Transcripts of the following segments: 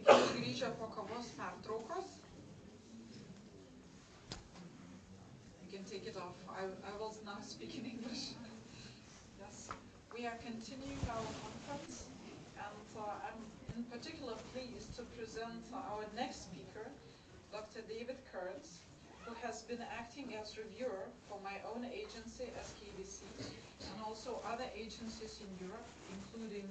Grįžę po kavos pertraukos. You can take it off. I will now speak in English. Yes, we are continuing our conference, and I'm in particular pleased to present our next speaker, Dr. David Kearns, who has been acting as reviewer for my own agency, SKBC, and also other agencies in Europe, including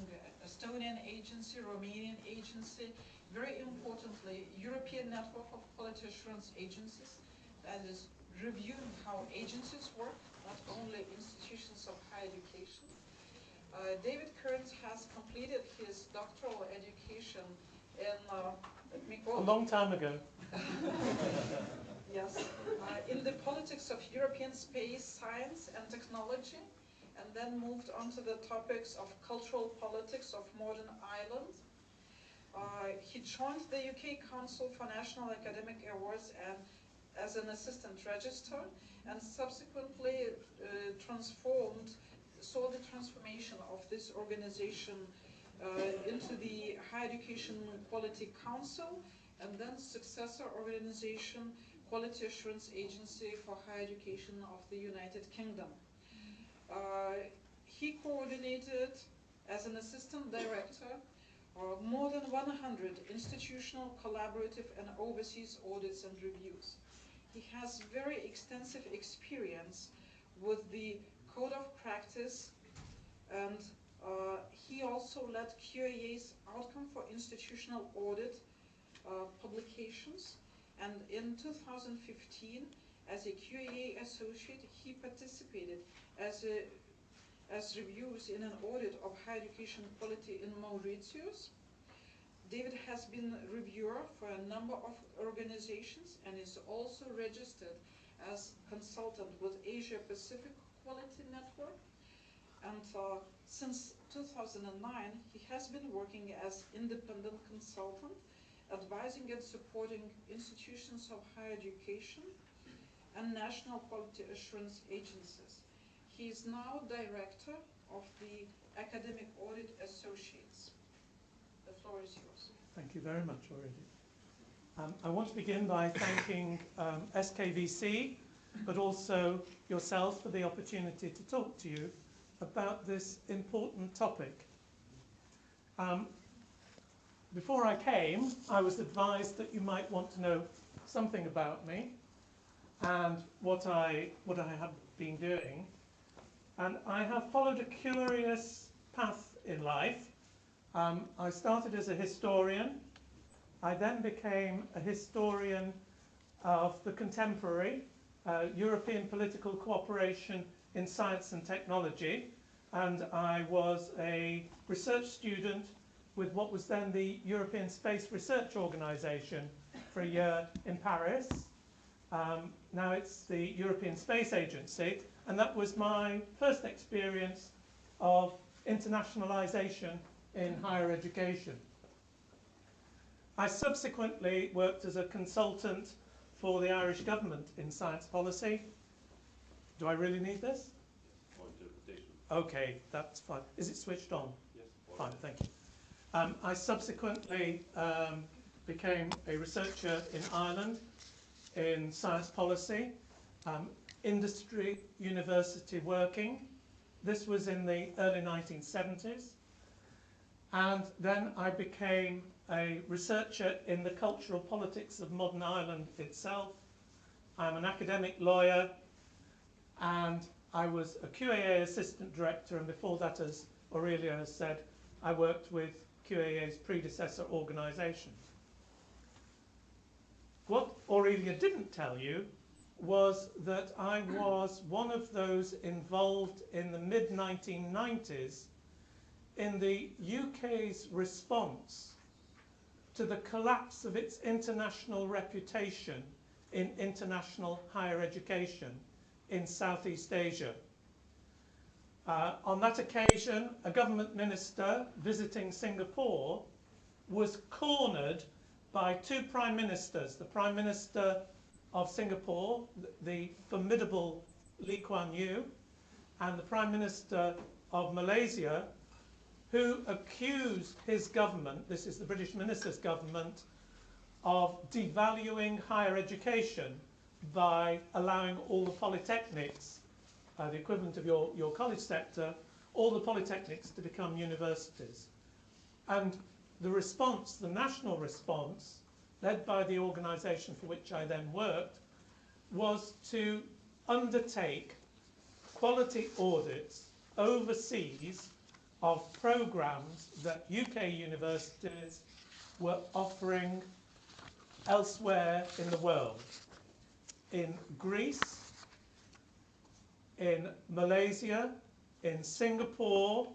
Estonian agency, Romanian agency, very importantly, European network of quality assurance agencies, that is reviewing how agencies work, not only institutions of higher education. David Kearns has completed his doctoral education in, a long time ago. Yes, in the politics of European space, science and technology, and then moved on to the topics of cultural politics of modern Ireland. He joined the UK Council for National Academic Awards and as an assistant registrar, and subsequently saw the transformation of this organization into the Higher Education Quality Council, and then successor organization, Quality Assurance Agency for Higher Education of the United Kingdom. He coordinated as an assistant director more than 100 institutional, collaborative and overseas audits and reviews. He has very extensive experience with the Code of Practice, and he also led QAA's Outcome for Institutional Audit publications, and in 2015, as a QAA associate, he participated as reviews in an audit of higher education quality in Mauritius. David has been reviewer for a number of organizations and is also registered as consultant with Asia Pacific Quality Network. And since 2009, he has been working as independent consultant, advising and supporting institutions of higher education and national quality assurance agencies. He is now director of the Academic Audit Associates. The floor is yours. Thank you very much already. I want to begin by thanking SKVC, but also yourself for the opportunity to talk to you about this important topic. Before I came, I was advised that you might want to know something about me and what I have been doing. And I have followed a curious path in life. I started as a historian. I then became a historian of the contemporary European political cooperation in science and technology. And I was a research student with what was then the European Space Research Organization for a year in Paris. Now it's the European Space Agency. And that was my first experience of internationalization in higher education. I subsequently worked as a consultant for the Irish government in science policy. Do I really need this? For interpretation. Okay, that's fine. Is it switched on? Yes. Fine, thank you. I subsequently became a researcher in Ireland in science policy, industry, university working. This was in the early 1970s. And then I became a researcher in the cultural politics of modern Ireland itself. I'm an academic lawyer, and I was a QAA assistant director, and before that, as Aurelia has said, I worked with QAA's predecessor organisation. What Aurelia didn't tell you was that I was one of those involved in the mid-1990s in the UK's response to the collapse of its international reputation in international higher education in Southeast Asia. On that occasion, a government minister visiting Singapore was cornered by two prime ministers, the Prime Minister of Singapore, the formidable Lee Kuan Yew, and the Prime Minister of Malaysia, who accused his government, this is the British minister's government, of devaluing higher education by allowing all the polytechnics, the equivalent of your college sector, all the polytechnics to become universities. And the response, the national response, led by the organisation for which I then worked, was to undertake quality audits overseas of programmes that UK universities were offering elsewhere in the world. In Greece, in Malaysia, in Singapore,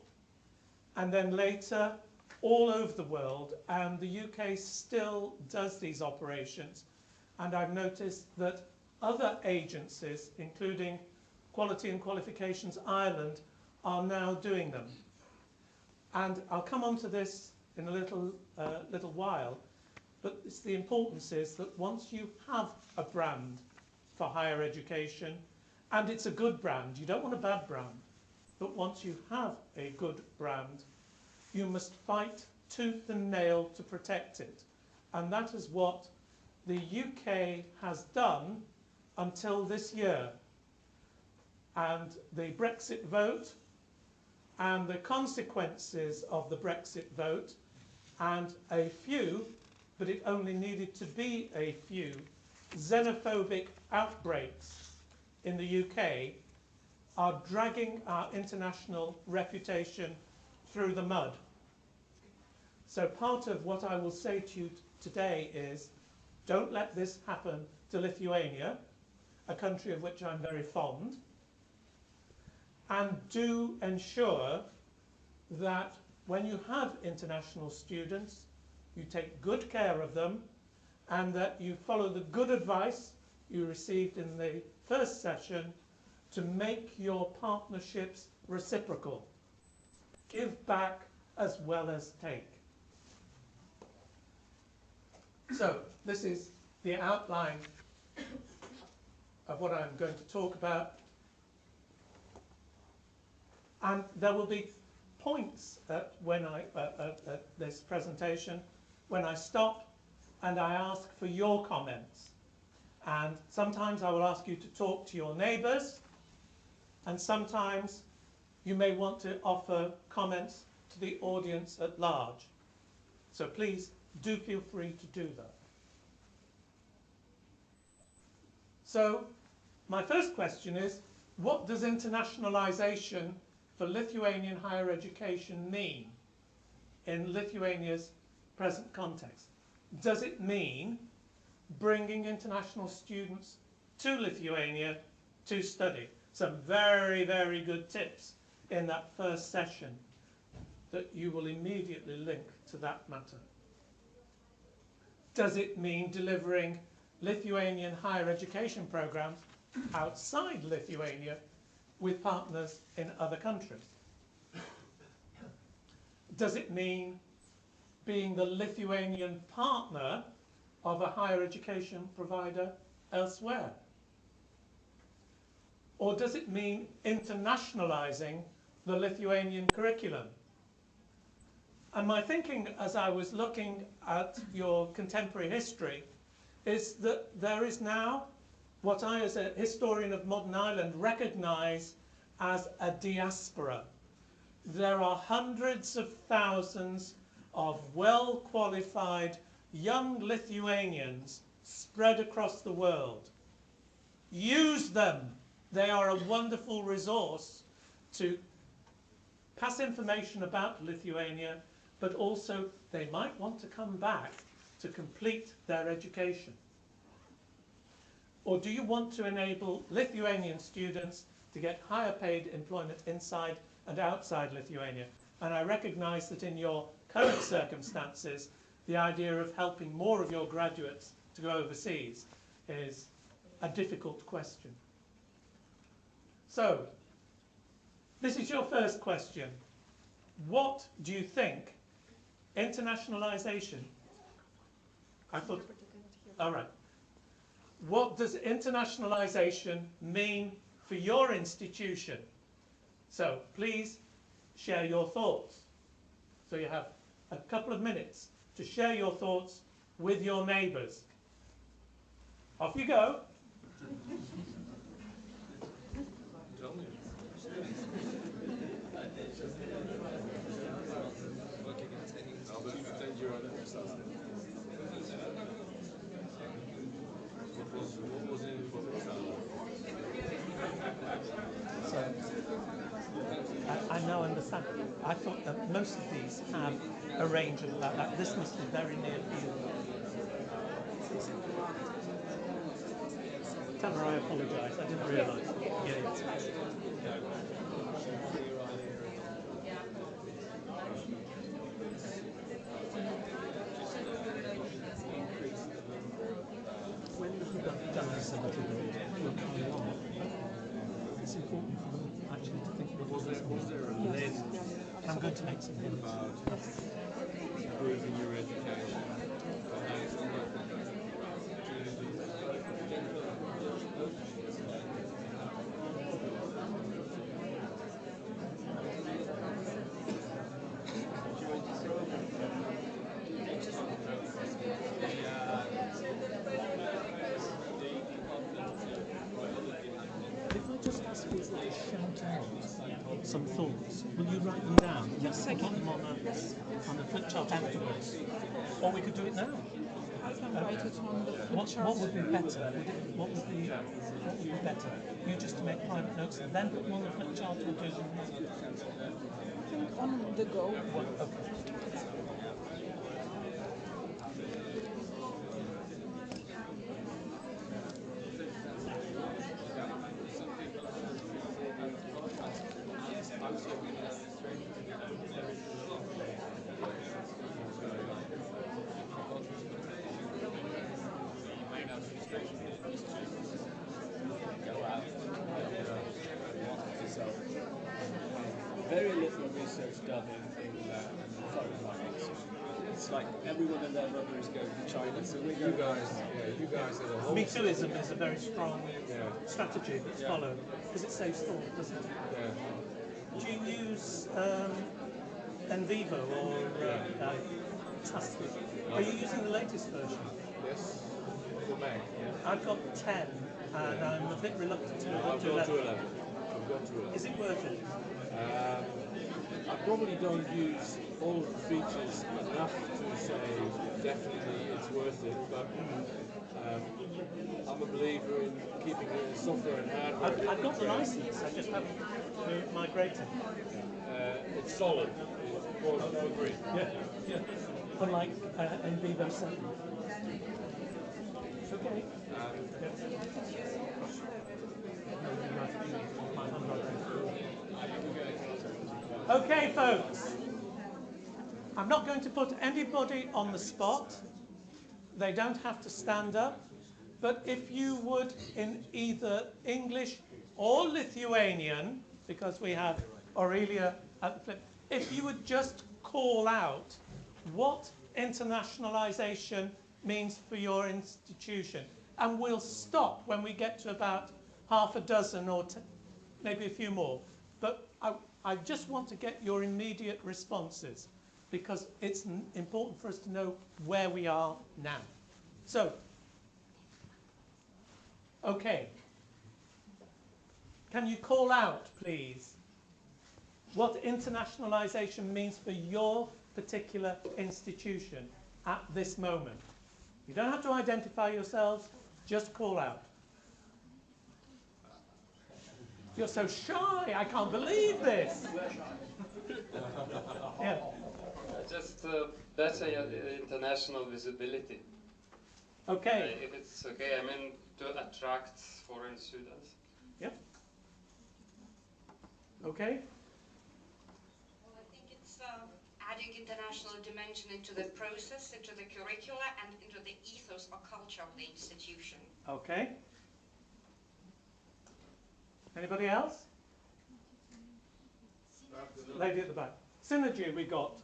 and then later all over the world. And the UK still does these operations. And I've noticed that other agencies, including Quality and Qualifications Ireland, are now doing them. And I'll come on to this in a little while, but it's the importance is that once you have a brand for higher education, and it's a good brand, you don't want a bad brand, but once you have a good brand, you must fight tooth and nail to protect it. And that is what the UK has done until this year. And the Brexit vote and the consequences of the Brexit vote and a few, but it only needed to be a few, xenophobic outbreaks in the UK are dragging our international reputation through the mud. So part of what I will say to you today is, don't let this happen to Lithuania, a country of which I'm very fond, and do ensure that when you have international students, you take good care of them and that you follow the good advice you received in the first session to make your partnerships reciprocal. Give back as well as take. So this is the outline of what I'm going to talk about. And there will be points at this presentation when I stop and I ask for your comments. And sometimes I will ask you to talk to your neighbours, and sometimes you may want to offer comments to the audience at large. So please do feel free to do that. So my first question is, what does internationalisation for Lithuanian higher education mean in Lithuania's present context? Does it mean bringing international students to Lithuania to study? Some very, very good tips in that first session that you will immediately link to that matter. Does it mean delivering Lithuanian higher education programs outside Lithuania with partners in other countries? Does it mean being the Lithuanian partner of a higher education provider elsewhere? Or does it mean internationalising the Lithuanian curriculum? And my thinking as I was looking at your contemporary history is that there is now what I, as a historian of modern Ireland, recognise as a diaspora. There are hundreds of thousands of well-qualified young Lithuanians spread across the world. Use them. They are a wonderful resource to pass information about Lithuania, but also they might want to come back to complete their education. Or do you want to enable Lithuanian students to get higher paid employment inside and outside Lithuania? And I recognise that in your current circumstances, the idea of helping more of your graduates to go overseas is a difficult question. So, this is your first question. What do you think internationalisation? I thought, all right. What does internationalisation mean for your institution? So please share your thoughts. So you have a couple of minutes to share your thoughts with your neighbours. Off you go. So, I now understand. I thought that most of these have a range of about that. This must be very near field. Tell her I apologise. I didn't realise. Yeah. When we've done this a little bit, it's important for them actually to think what it is. I'm going to make some hints. Improving your education. If I just ask you to shout out some thoughts, will you write them down? Yes, I Put can. them on the flip chart afterwards. Or we could do it now. I can write it on the flip What chart. would be better? What would be better? You just to make private notes and then put them on the flip chart or do them now? I think on the go. Okay. Very little research done in foreign markets. It's like everyone and their mother is going to China, so we're going. You guys are the whole. Me Tooism is a very strong strategy that's followed because it saves thought, doesn't it? Yeah. Do you use Envivo or Task? Are you using the latest version? Yes. The Mac. Yeah. I've got 10 and I'm a bit reluctant to I've do gone to 11. 11. I've gone to 11. Is it worth it? I probably don't use all of the features enough to say definitely it's worth it, but I'm a believer in keeping the software and hardware. I've got the license, I just haven't migrated. It's solid. It was no green. Yeah. Unlike Envivo 7. It's okay. Okay, folks. I'm not going to put anybody on the spot. They don't have to stand up. But if you would, in either English or Lithuanian, because we have Aurelia at the flip, if you would just call out what internationalization means for your institution. And we'll stop when we get to about half a dozen or maybe a few more. But I just want to get your immediate responses because it's important for us to know where we are now. So, okay. Can you call out, please, what internationalization means for your particular institution at this moment? You don't have to identify yourselves, just call out. You're so shy, I can't believe this. Yeah. Just better international visibility. Okay. If it's okay, I mean to attract foreign students. Yep. Okay. Well, I think it's adding international dimension into the process, into the curricula, and into the ethos or culture of the institution. Okay. Anybody else? Lady at the back. Synergy we got.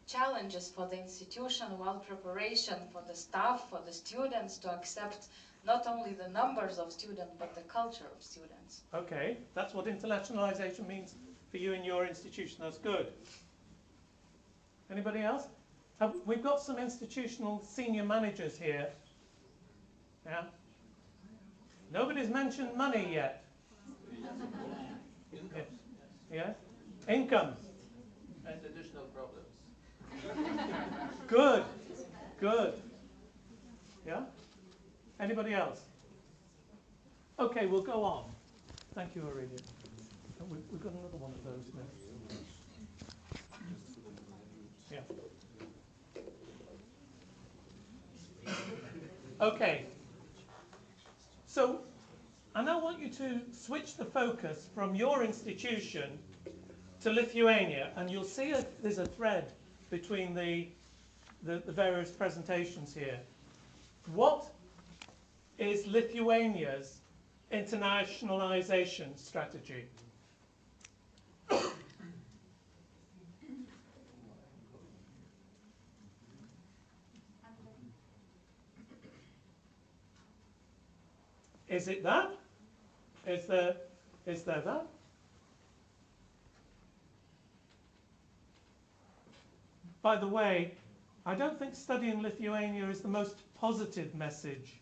Challenges for the institution while preparation for the staff, for the students to accept not only the numbers of students, but the culture of students. Okay, that's what internationalization means for you and your institution. That's good. Anybody else? We've got some institutional senior managers here. Yeah? Nobody's mentioned money yet. Yeah? Yeah? Income. And additional problems. Good. Good. Yeah? Anybody else? Okay, we'll go on. Thank you, Aurelia. We've got another one of those now. Yeah. Okay. So, I now want you to switch the focus from your institution to Lithuania, and you'll see there's a thread between the various presentations here. What is Lithuania's internationalization strategy? Is it that? Is there that? By the way, I don't think studying Lithuania is the most positive message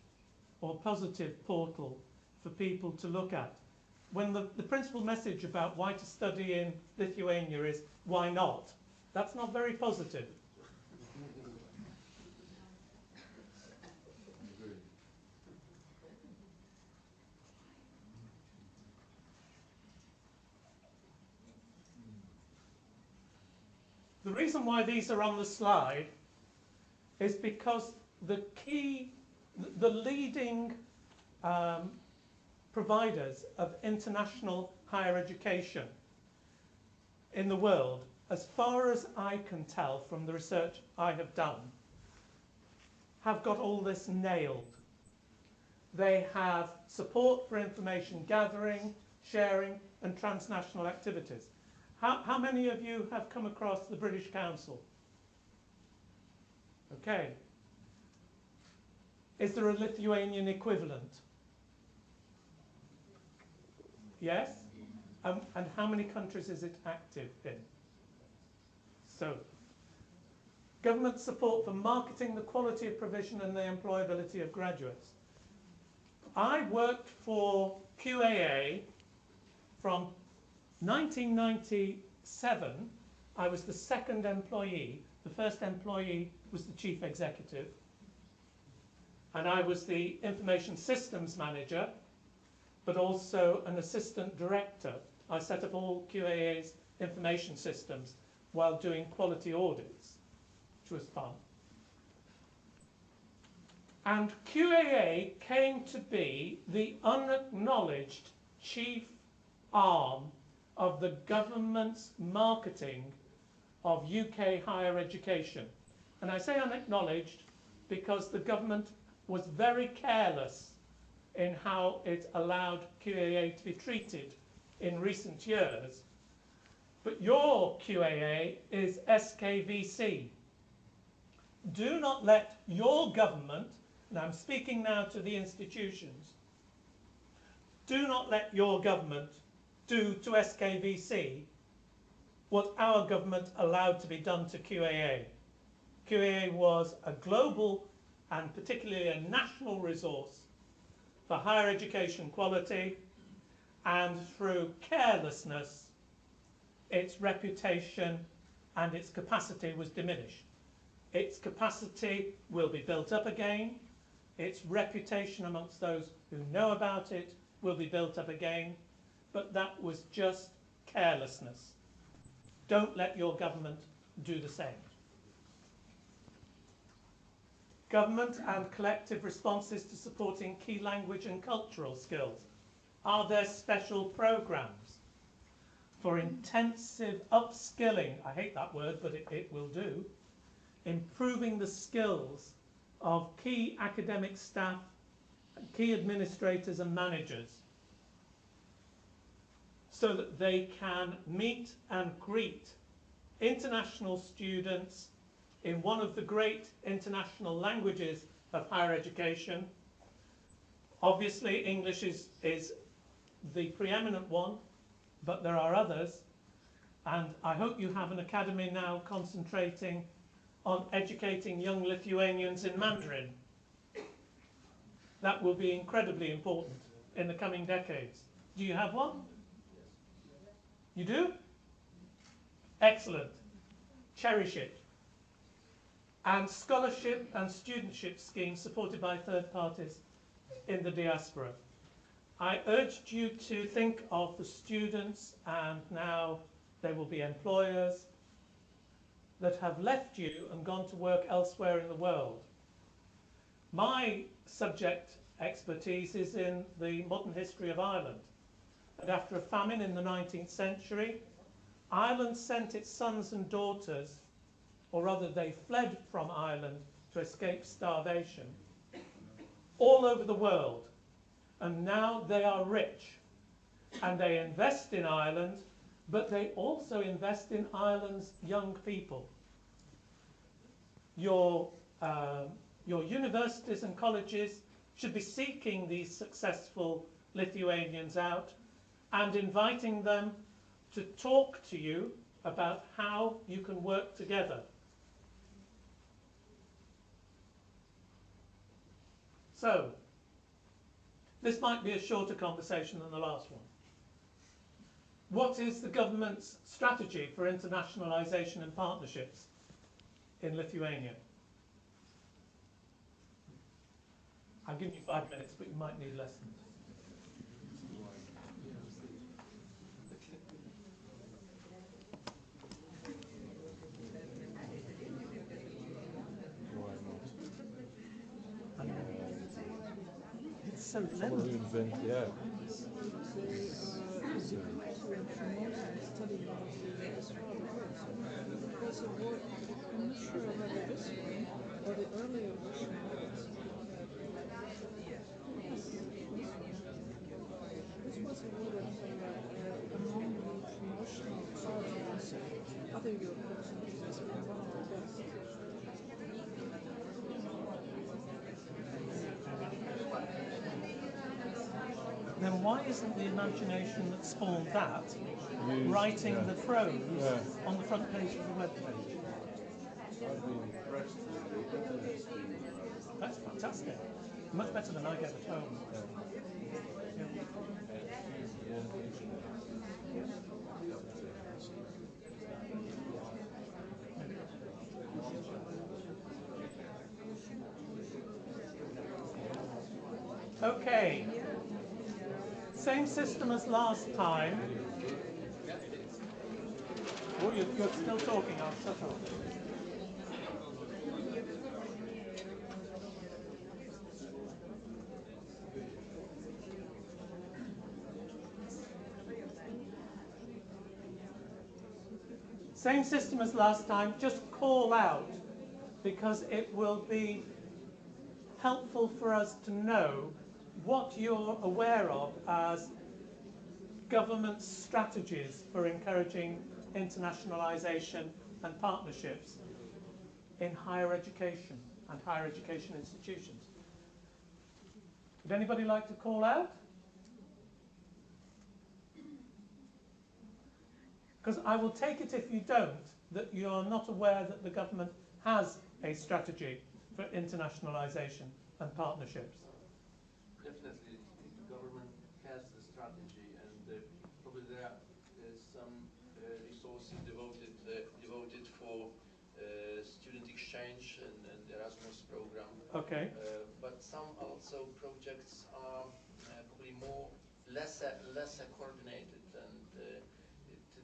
or positive portal for people to look at. When the principal message about why to study in Lithuania is why not, that's not very positive. The reason why these are on the slide is because the leading providers of international higher education in the world, as far as I can tell from the research I have done, have got all this nailed. They have support for information gathering, sharing, and transnational activities. How many of you have come across the British Council? Okay. Is there a Lithuanian equivalent? Yes? And how many countries is it active in? So, government support for marketing, the quality of provision and the employability of graduates. I worked for QAA from 1997. I was the second employee. The first employee was the chief executive. And I was the information systems manager, but also an assistant director. I set up all QAA's information systems while doing quality audits, which was fun. And QAA came to be the unacknowledged chief arm of the government's marketing of UK higher education. And I say unacknowledged because the government was very careless in how it allowed QAA to be treated in recent years. But your QAA is SKVC. Do not let your government, and I'm speaking now to the institutions, do not let your government do to SKVC what our government allowed to be done to QAA. QAA was a global and particularly a national resource for higher education quality, and through carelessness, its reputation and its capacity was diminished. Its capacity will be built up again. Its reputation amongst those who know about it will be built up again. But that was just carelessness. Don't let your government do the same. Government and collective responses to supporting key language and cultural skills. Are there special programs for intensive upskilling? I hate that word, but it will do. Improving the skills of key academic staff, key administrators and managers, so that they can meet and greet international students in one of the great international languages of higher education. Obviously, English is the preeminent one, but there are others. And I hope you have an academy now concentrating on educating young Lithuanians in Mandarin. That will be incredibly important in the coming decades. Do you have one? You do? Excellent. Cherish it. And scholarship and studentship schemes supported by third parties in the diaspora. I urged you to think of the students, and now they will be employers, that have left you and gone to work elsewhere in the world. My subject expertise is in the modern history of Ireland. And after a famine in the 19th century, Ireland sent its sons and daughters, or rather they fled from Ireland to escape starvation, all over the world. And now they are rich, and they invest in Ireland, but they also invest in Ireland's young people. Your universities and colleges should be seeking these successful Lithuanians out and inviting them to talk to you about how you can work together. So, this might be a shorter conversation than the last one. What is the government's strategy for internationalisation and partnerships in Lithuania? I'll give you 5 minutes, but you might need less than that. It's so limited. Yeah. Because of what, I'm not sure whether this one or the earlier version was. Yes, this was awarded among the promotional projects of other European countries as being one of the best. Then why isn't the imagination that spawned that writing the prose on the front page of the web page? I'd be impressed with it. That's fantastic. Much better than I get at home. Okay. Same system as last time. Oh, you're still talking, I'll shut up. Same system as last time, just call out, because it will be helpful for us to know what you're aware of as government strategies for encouraging internationalisation and partnerships in higher education and higher education institutions. Would anybody like to call out? Because I will take it if you don't, that you're not aware that the government has a strategy for internationalisation and partnerships. Definitely, the government has a strategy, and probably there is some resources devoted for student exchange and Erasmus program. Okay. But some also projects are probably lesser coordinated, and it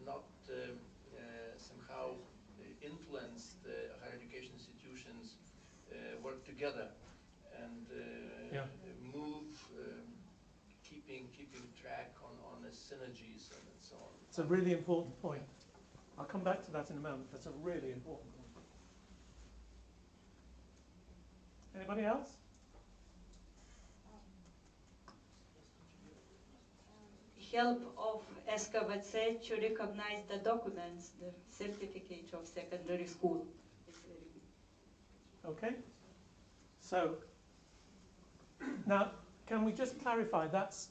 not somehow influence the higher education institutions work together and move, keeping track on the synergies and so on. It's a really important point. I'll come back to that in a moment. That's a really important point. Anybody else? Help of SKVC to recognize the documents, the certificate of secondary school. Okay. So, now, can we just clarify, that's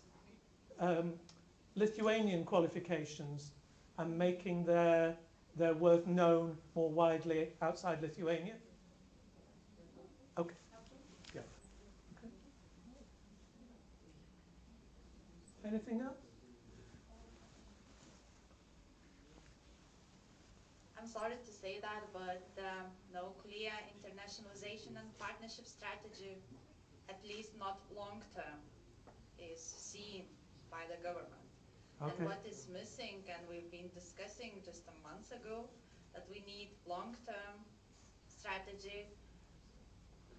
Lithuanian qualifications and making their work known more widely outside Lithuania? Okay. Yeah. Okay. Anything else? I'm sorry to say that, but no clear internationalization and partnership strategy, at least not long term, is seen by the government. Okay. And what is missing, and we've been discussing just a month ago, that we need long-term strategy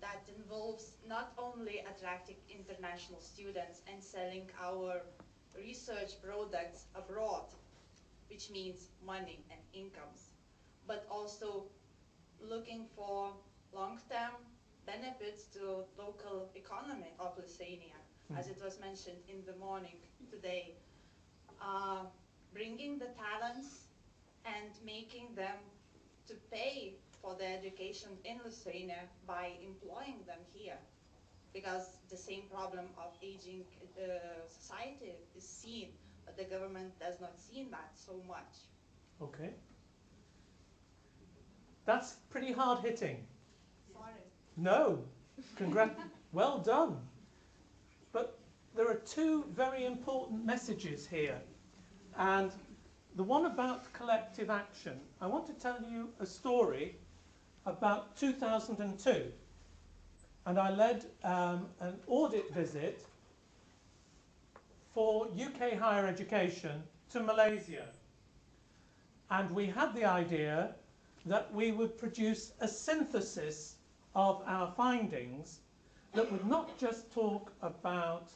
that involves not only attracting international students and selling our research products abroad, which means money and incomes, but also looking for long-term benefits to local economy of Lithuania, as it was mentioned in the morning today. Bringing the talents and making them to pay for their education in Lithuania by employing them here, because the same problem of aging society is seen, but the government does not see that so much. Okay. That's pretty hard hitting. Sorry. No. Well done. But there are two very important messages here. And the one about collective action, I want to tell you a story about 2002. And I led an audit visit for UK higher education to Malaysia. And we had the idea that we would produce a synthesis of our findings that would not just talk about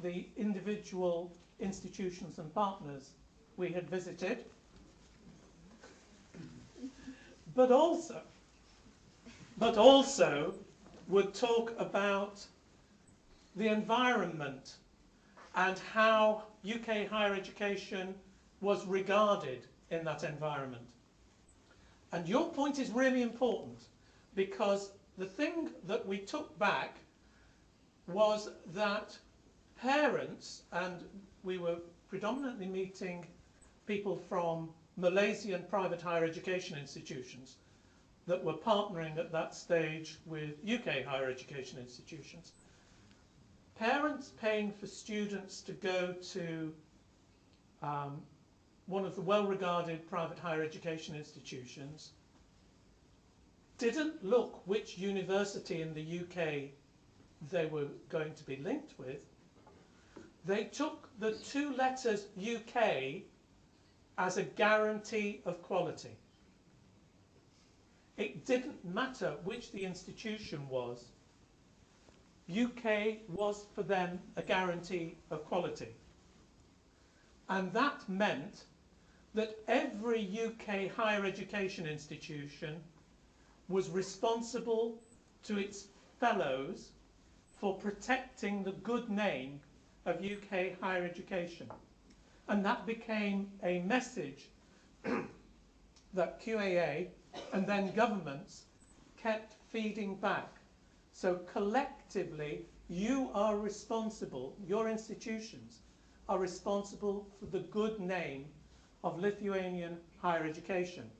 the individual institutions and partners we had visited, but also would talk about the environment and how UK higher education was regarded in that environment. And your point is really important, because the thing that we took back was that parents, and we were predominantly meeting people from Malaysian private higher education institutions that were partnering at that stage with UK higher education institutions. Parents paying for students to go to one of the well-regarded private higher education institutions didn't look which university in the UK they were going to be linked with. They took the two letters UK as a guarantee of quality. It didn't matter which the institution was. UK was for them a guarantee of quality. And that meant that every UK higher education institution was responsible to its fellows for protecting the good name of UK higher education. And that became a message that QAA and then governments kept feeding back. So collectively, you are responsible, your institutions are responsible for the good name of Lithuanian higher education.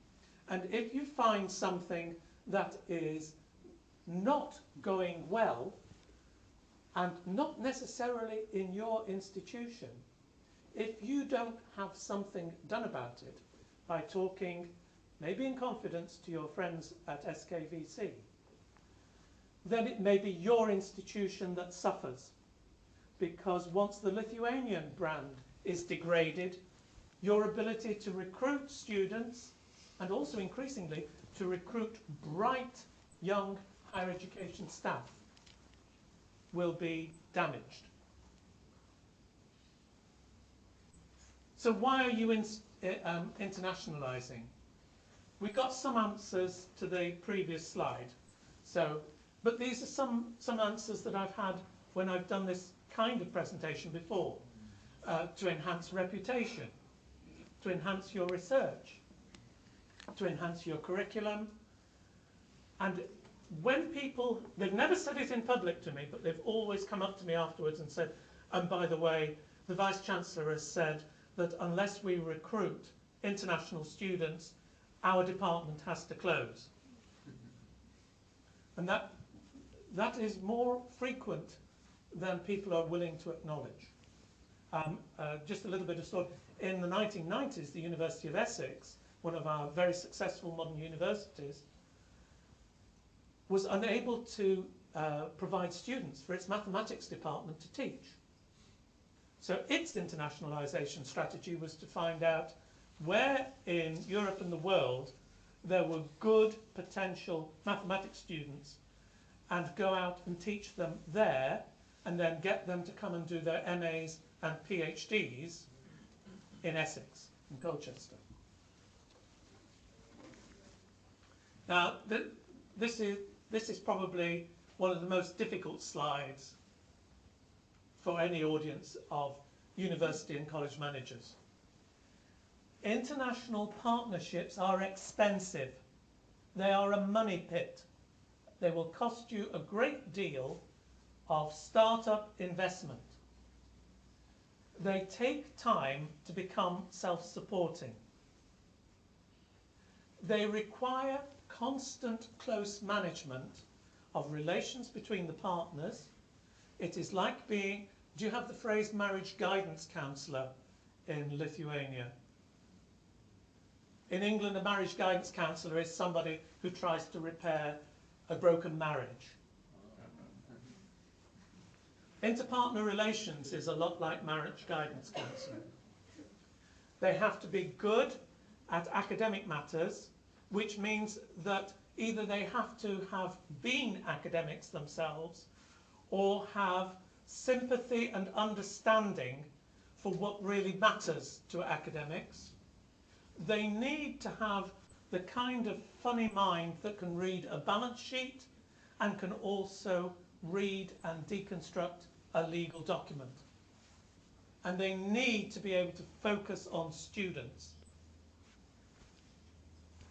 And if you find something that is not going well, and not necessarily in your institution, if you don't have something done about it by talking, maybe in confidence, to your friends at SKVC, then it may be your institution that suffers. Because once the Lithuanian brand is degraded, your ability to recruit students, and also increasingly to recruit bright young higher education staff, will be damaged. So why are you internationalizing? We got some answers to the previous slide. So, but these are some answers that I've had when I've done this kind of presentation before. To enhance reputation, to enhance your research, to enhance your curriculum. And when people, they've never said it in public to me, but they've always come up to me afterwards and said, and by the way, the Vice-Chancellor has said that unless we recruit international students, our department has to close. And that is more frequent than people are willing to acknowledge. Just a little bit of story. In the 1990s, the University of Essex, one of our very successful modern universities, was unable to provide students for its mathematics department to teach. So its internationalization strategy was to find out where in Europe and the world there were good potential mathematics students and go out and teach them there and then get them to come and do their MAs and PhDs in Essex, in Colchester. Now, this is probably one of the most difficult slides for any audience of university and college managers. International partnerships are expensive. They are a money pit. They will cost you a great deal of startup investment. They take time to become self-supporting. They require constant close management of relations between the partners. It is like being, do you have the phrase marriage guidance counsellor in Lithuania? In England, a marriage guidance counsellor is somebody who tries to repair a broken marriage. Interpartner relations is a lot like marriage guidance counselling. They have to be good at academic matters, which means that either they have to have been academics themselves or have sympathy and understanding for what really matters to academics. They need to have the kind of funny mind that can read a balance sheet and can also read and deconstruct a legal document. And they need to be able to focus on students.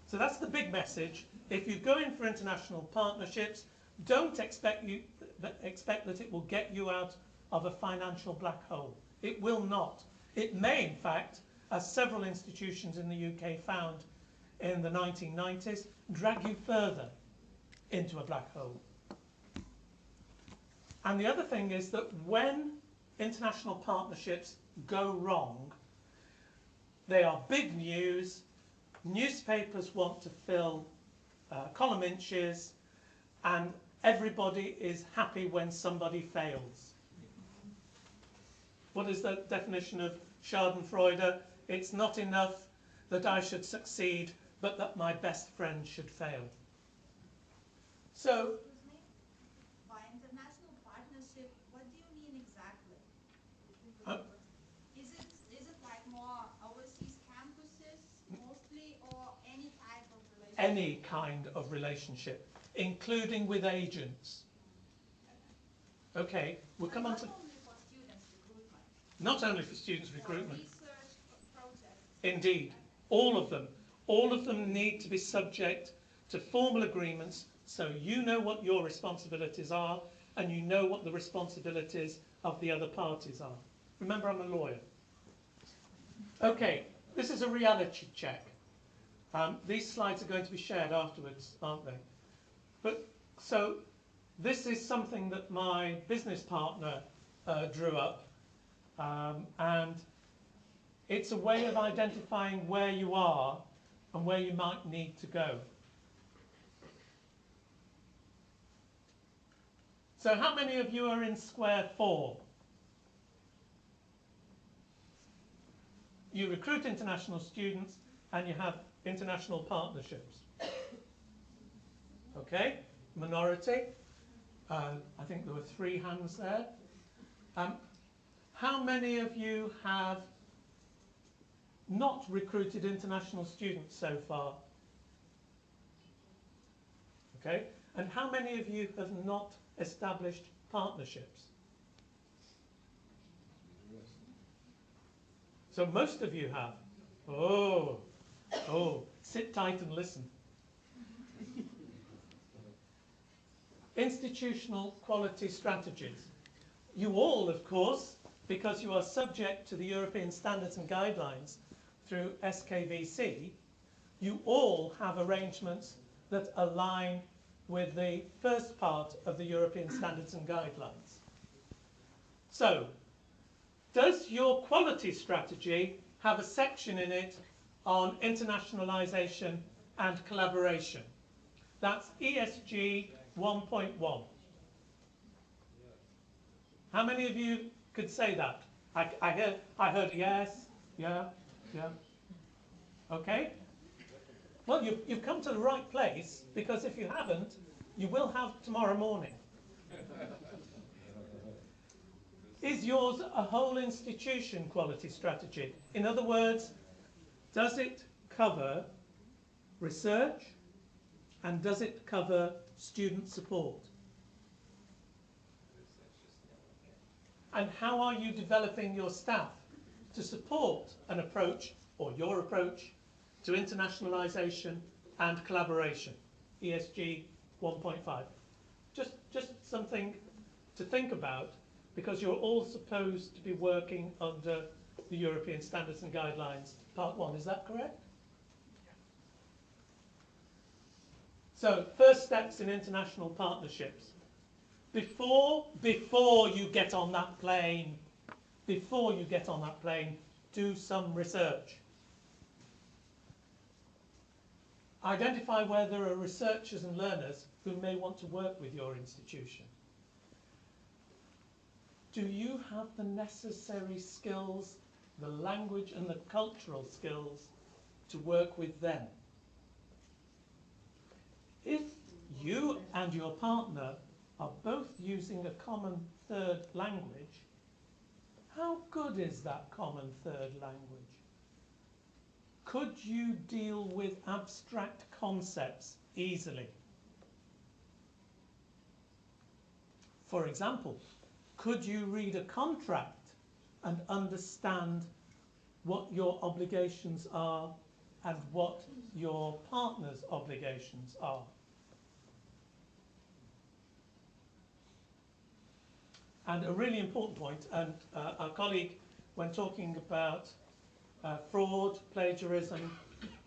So that's the big message. If you go in for international partnerships, don't expect that it will get you out of a financial black hole. It will not. It may, in fact, as several institutions in the UK found in the 1990s, drag you further into a black hole. And the other thing is that when international partnerships go wrong, they are big news. Newspapers want to fill column inches, and everybody is happy when somebody fails. What is the definition of Schadenfreude? It's not enough that I should succeed, but that my best friend should fail. So, by international partnership, what do you mean exactly? Is it like more overseas campuses mostly, or any type of relationship? Any kind of relationship, including with agents. Okay, we'll come on to... Not only for students recruitment. Not only for students recruitment. Research projects. Indeed, all of them. All of them need to be subject to formal agreements, so you know what your responsibilities are and you know what the responsibilities of the other parties are. Remember, I'm a lawyer. Okay, this is a reality check. These slides are going to be shared afterwards, aren't they? But so this is something that my business partner drew up, and it's a way of identifying where you are and where you might need to go. So how many of you are in square 4? You recruit international students and you have international partnerships. Okay, minority. I think there were 3 hands there. How many of you have not recruited international students so far? Okay, and how many of you have not established partnerships? So most of you have. Oh, sit tight and listen. Institutional quality strategies. You all, of course, because you are subject to the European standards and guidelines through SKVC, you all have arrangements that align with the first part of the European standards and guidelines. So, does your quality strategy have a section in it on internationalisation and collaboration? That's ESG 1.1. How many of you could say that? I heard yes, yeah. Okay. Well, you've come to the right place, because if you haven't, you will have tomorrow morning. Is yours a whole institution quality strategy? In other words, does it cover research and does it cover student support? And how are you developing your staff to support an approach, or your approach, to internationalisation and collaboration? ESG 1.5. Just something to think about, because you're all supposed to be working under the European Standards and Guidelines, Part 1. Is that correct? So, first steps in international partnerships. Before you get on that plane, do some research. Identify where there are researchers and learners who may want to work with your institution. Do you have the necessary skills, the language and the cultural skills to work with them? If you and your partner are both using a common third language, how good is that common third language? Could you deal with abstract concepts easily? For example, could you read a contract and understand what your obligations are and what your partner's obligations are? And a really important point, and our colleague, when talking about fraud, plagiarism,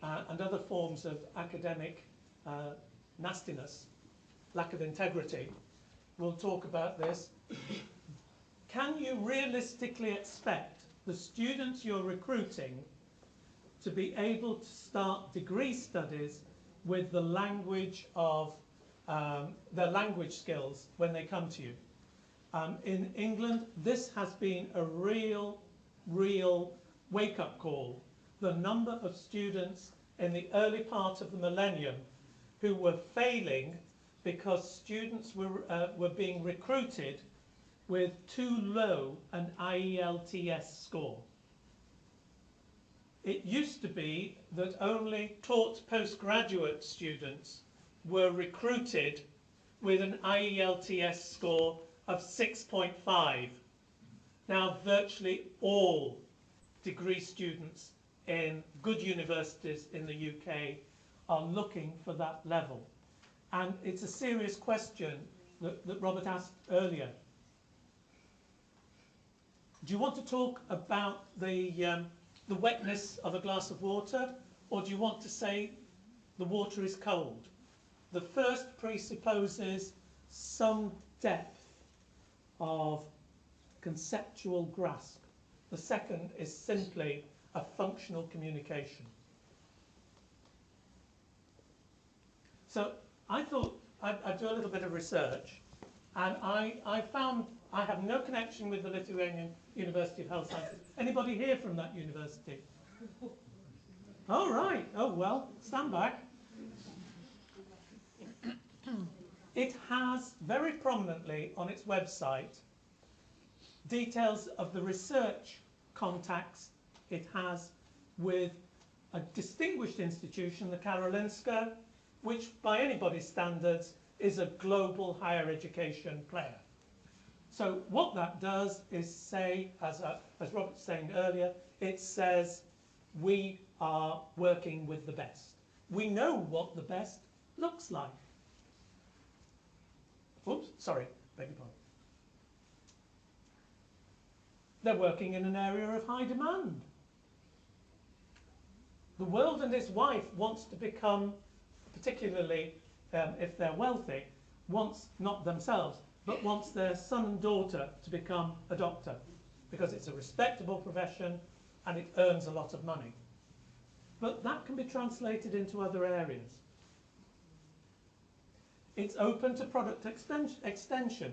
and other forms of academic nastiness, lack of integrity, we'll talk about this. Can you realistically expect the students you're recruiting to be able to start degree studies with the language of their language skills when they come to you? In England, this has been a real wake-up call. The number of students in the early part of the millennium who were failing because students were being recruited with too low an IELTS score. It used to be that only taught postgraduate students were recruited with an IELTS score of 6.5. Now virtually all degree students in good universities in the UK are looking for that level. And it's a serious question that Robert asked earlier. Do you want to talk about the wetness of a glass of water, or do you want to say the water is cold? The first presupposes some depth of conceptual grasp. The second is simply a functional communication. So I thought I'd do a little bit of research, and I found I have no connection with the Lithuanian University of Health Sciences. Anybody here from that university? Oh, right. Oh, well, stand back. It has very prominently on its website details of the research contacts it has with a distinguished institution, the Karolinska, which by anybody's standards is a global higher education player. So what that does is say, as Robert was saying earlier, it says we are working with the best. We know what the best looks like. Oops, sorry, beg your pardon. they're working in an area of high demand. The world and his wife wants to become, particularly if they're wealthy, wants not themselves, but wants their son and daughter to become a doctor, because it's a respectable profession and it earns a lot of money. But that can be translated into other areas. It's open to product extension.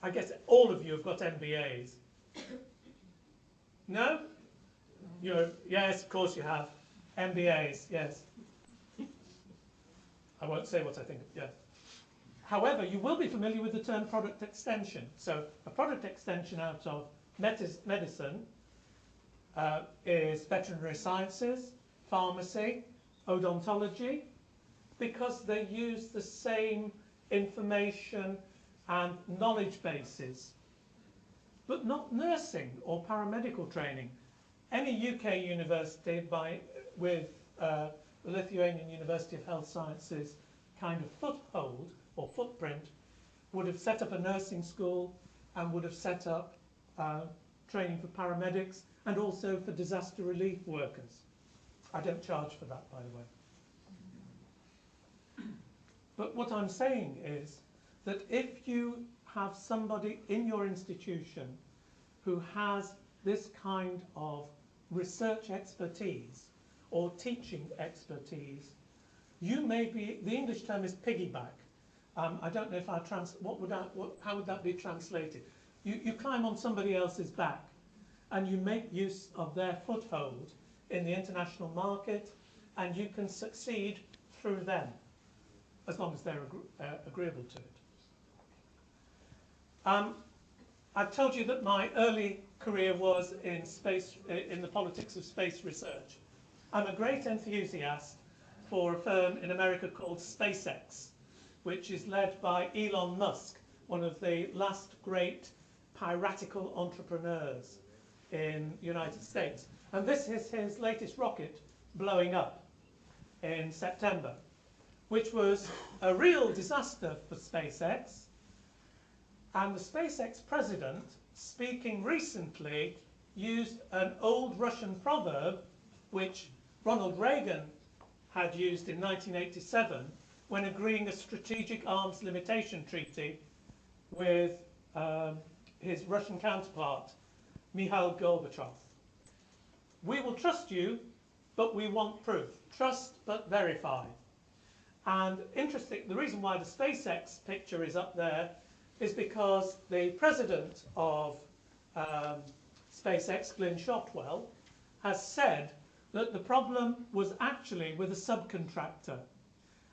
I guess all of you have got MBAs. No? Yes, of course you have. MBAs, yes. I won't say what I think of, yes. However, you will be familiar with the term product extension. So a product extension out of medicine is veterinary sciences, pharmacy, odontology, because they use the same information and knowledge bases, but not nursing or paramedical training. Any UK university with the Lithuanian University of Health Sciences kind of foothold or footprint would have set up a nursing school and would have set up training for paramedics and also for disaster relief workers. I don't charge for that, by the way. But what I'm saying is that if you have somebody in your institution who has this kind of research expertise or teaching expertise, you may be, the English term is piggyback. I don't know if I how would that be translated? You climb on somebody else's back and you make use of their foothold in the international market, and you can succeed through them, as long as they're agreeable to it. I've told you that my early career was in the politics of space research. I'm a great enthusiast for a firm in America called SpaceX, which is led by Elon Musk, one of the last great piratical entrepreneurs in the United States. And this is his latest rocket blowing up in September, which was a real disaster for SpaceX. And the SpaceX president, speaking recently, used an old Russian proverb, which Ronald Reagan had used in 1987 when agreeing a strategic arms limitation treaty with his Russian counterpart, Mikhail Gorbachev. We will trust you, but we want proof. Trust but verify. And interesting, the reason why the SpaceX picture is up there is because the president of SpaceX, Glyn Shotwell, has said that the problem was actually with a subcontractor,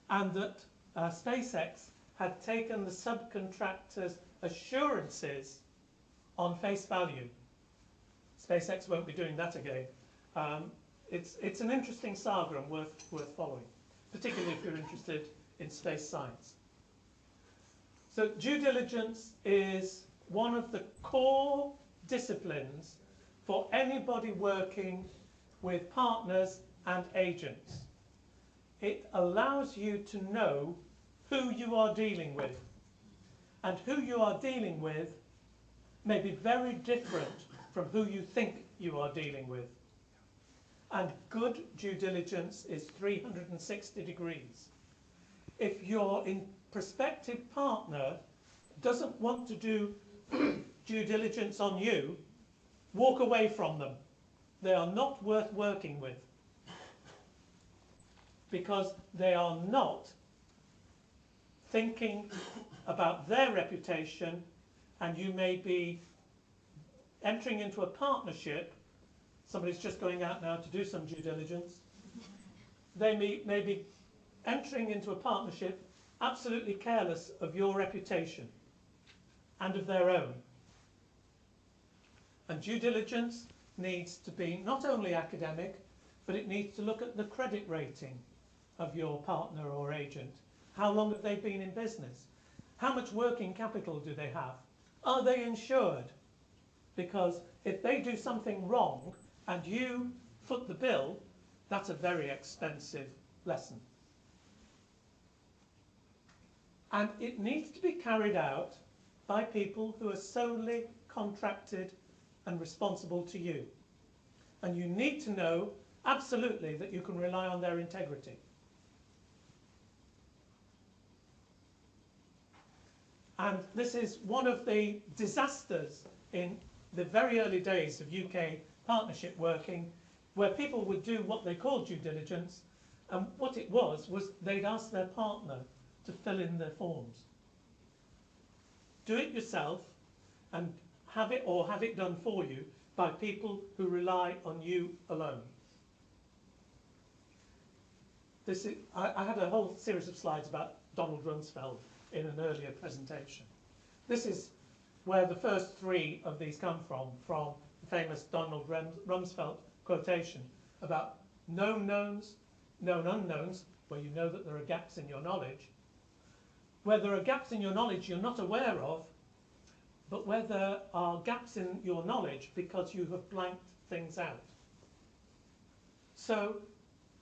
and that SpaceX had taken the subcontractor's assurances on face value. SpaceX won't be doing that again. It's an interesting saga and worth following, particularly if you're interested in space science. So due diligence is one of the core disciplines for anybody working with partners and agents. It allows you to know who you are dealing with, and who you are dealing with may be very different from who you think you are dealing with. And good due diligence is 360 degrees. If your prospective partner doesn't want to do due diligence on you, walk away from them. They are not worth working with, because they are not thinking about their reputation, and you may be entering into a partnership. Somebody's just going out now to do some due diligence. They may be entering into a partnership absolutely careless of your reputation and of their own. And due diligence needs to be not only academic, but it needs to look at the credit rating of your partner or agent. How long have they been in business? How much working capital do they have? Are they insured? Because if they do something wrong and you foot the bill, that's a very expensive lesson. And it needs to be carried out by people who are solely contracted and responsible to you. And you need to know absolutely that you can rely on their integrity. And this is one of the disasters in the very early days of UK partnership working, where people would do what they called due diligence, and what it was they'd ask their partner to fill in their forms. Do it yourself and have it done for you by people who rely on you alone. I had a whole series of slides about Donald Rumsfeld in an earlier presentation. This is where the first three of these come from the famous Donald Rumsfeld quotation about known knowns, known unknowns, where you know that there are gaps in your knowledge, where there are gaps in your knowledge you're not aware of, but where there are gaps in your knowledge because you have blanked things out. So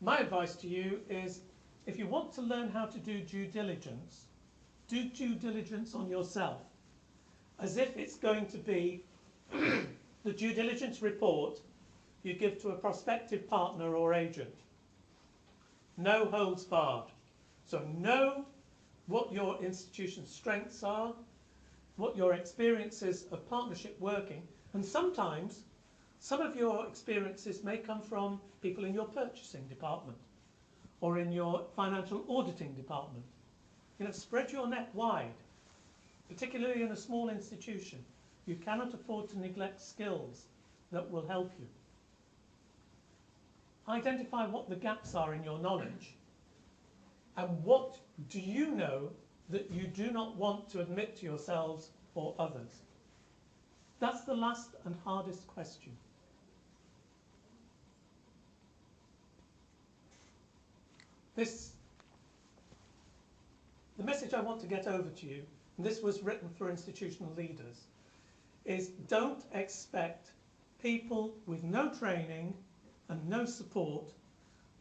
my advice to you is, if you want to learn how to do due diligence on yourself, as if it's going to be the due diligence report you give to a prospective partner or agent. No holds barred. So know what your institution's strengths are, what your experiences of partnership working, and sometimes some of your experiences may come from people in your purchasing department or in your financial auditing department. You know, spread your net wide, particularly in a small institution. You cannot afford to neglect skills that will help you. Identify what the gaps are in your knowledge, and what do you know that you do not want to admit to yourselves or others. That's the last and hardest question. The message I want to get over to you, and this was written for institutional leaders, is don't expect people with no training and no support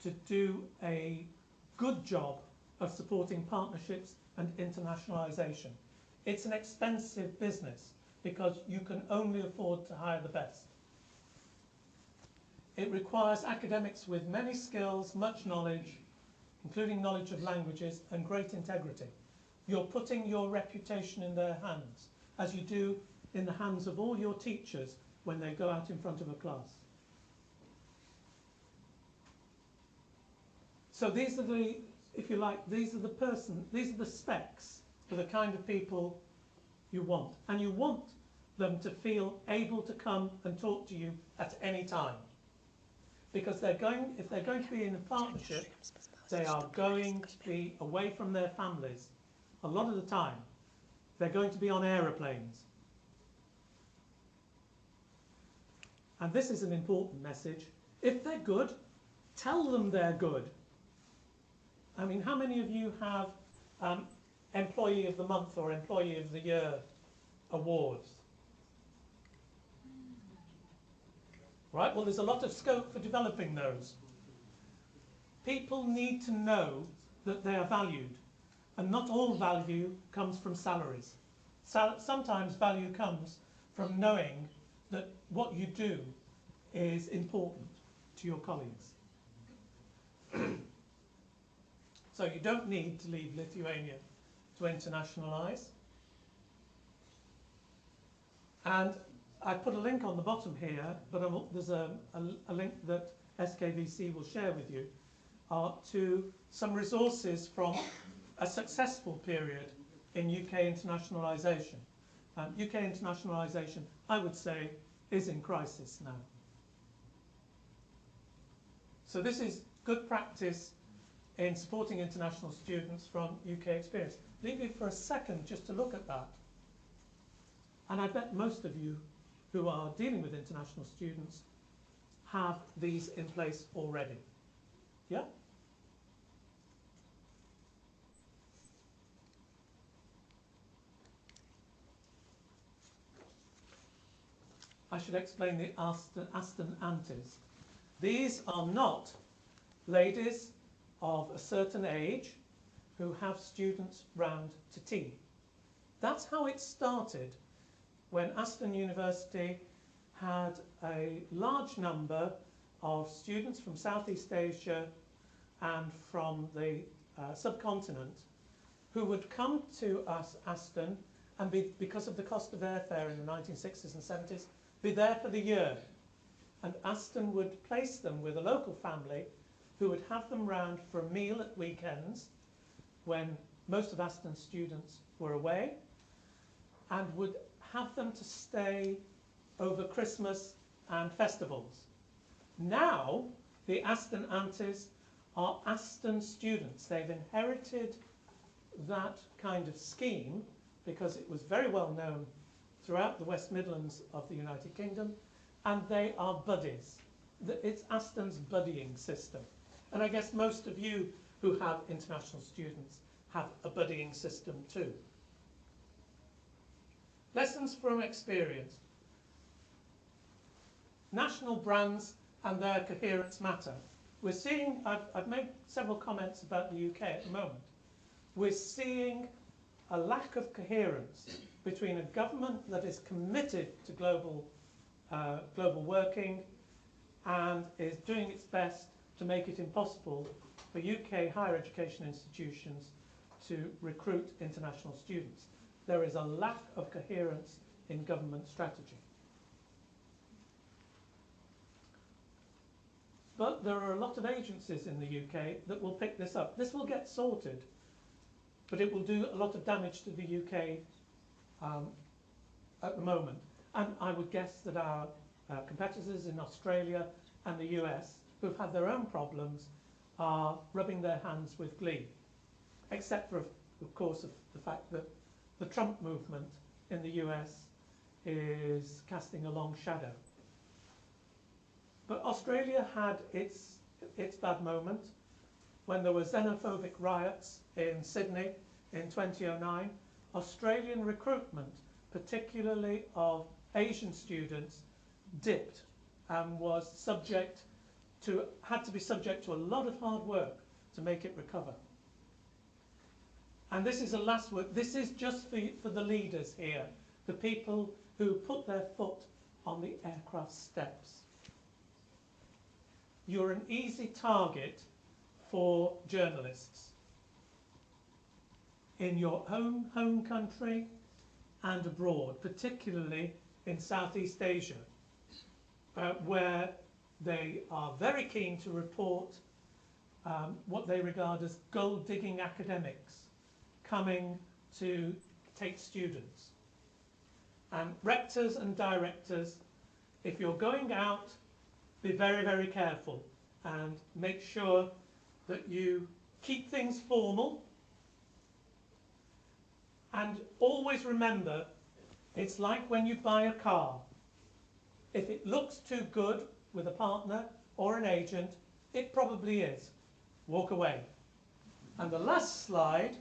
to do a good job of supporting partnerships and internationalisation. It's an expensive business because you can only afford to hire the best. It requires academics with many skills, much knowledge, including knowledge of languages, and great integrity. You're putting your reputation in their hands, as you do in the hands of all your teachers when they go out in front of a class. So these are the, if you like, these are the specs for the kind of people you want. And you want them to feel able to come and talk to you at any time. Because if they're going to be in a partnership, they are going to be away from their families a lot of the time. They're going to be on aeroplanes. And this is an important message. If they're good, tell them they're good. I mean, how many of you have Employee of the Month or Employee of the Year awards? Right, well, there's a lot of scope for developing those. People need to know that they are valued, and not all value comes from salaries. Sometimes value comes from knowing that what you do is important to your colleagues. So you don't need to leave Lithuania to internationalise. And I put a link on the bottom here, but there's a link that SKVC will share with you to some resources from a successful period in UK internationalisation. UK internationalisation, I would say, is in crisis now. So this is good practice in supporting international students from UK experience. Leave you for a second just to look at that. And I bet most of you who are dealing with international students have these in place already. Yeah? I should explain the Aston Antis. These are not ladies of a certain age who have students round to tea. That's how it started when Aston University had a large number of students from Southeast Asia and from the subcontinent who would come to us, Aston, and because of the cost of airfare in the 1960s and 70s, be there for the year. And Aston would place them with a local family who would have them round for a meal at weekends when most of Aston's students were away, and would have them to stay over Christmas and festivals. Now, the Aston aunties are Aston students. They've inherited that kind of scheme because it was very well known throughout the West Midlands of the United Kingdom, and they are buddies. It's Aston's buddying system. And I guess most of you who have international students have a buddying system too. Lessons from experience. National brands and their coherence matter. We're seeing, I've made several comments about the UK at the moment. We're seeing a lack of coherence between a government that is committed to global working and is doing its best to make it impossible for UK higher education institutions to recruit international students. There is a lack of coherence in government strategy. But there are a lot of agencies in the UK that will pick this up. This will get sorted, but it will do a lot of damage to the UK at the moment. And I would guess that our competitors in Australia and the US, who've had their own problems, are rubbing their hands with glee. Except for, of course, the fact that the Trump movement in the US is casting a long shadow. But Australia had its bad moment when there were xenophobic riots in Sydney in 2009. Australian recruitment, particularly of Asian students, dipped and was had to be subject to a lot of hard work to make it recover. And this is a last word. This is just for the leaders here, the people who put their foot on the aircraft steps. You're an easy target for journalists in your own home country and abroad, particularly in Southeast Asia, where they are very keen to report what they regard as gold-digging academics coming to take students. And rectors and directors, if you're going out, be very, very careful and make sure that you keep things formal. And always remember, it's like when you buy a car. If it looks too good with a partner or an agent, it probably is. Walk away. And the last slide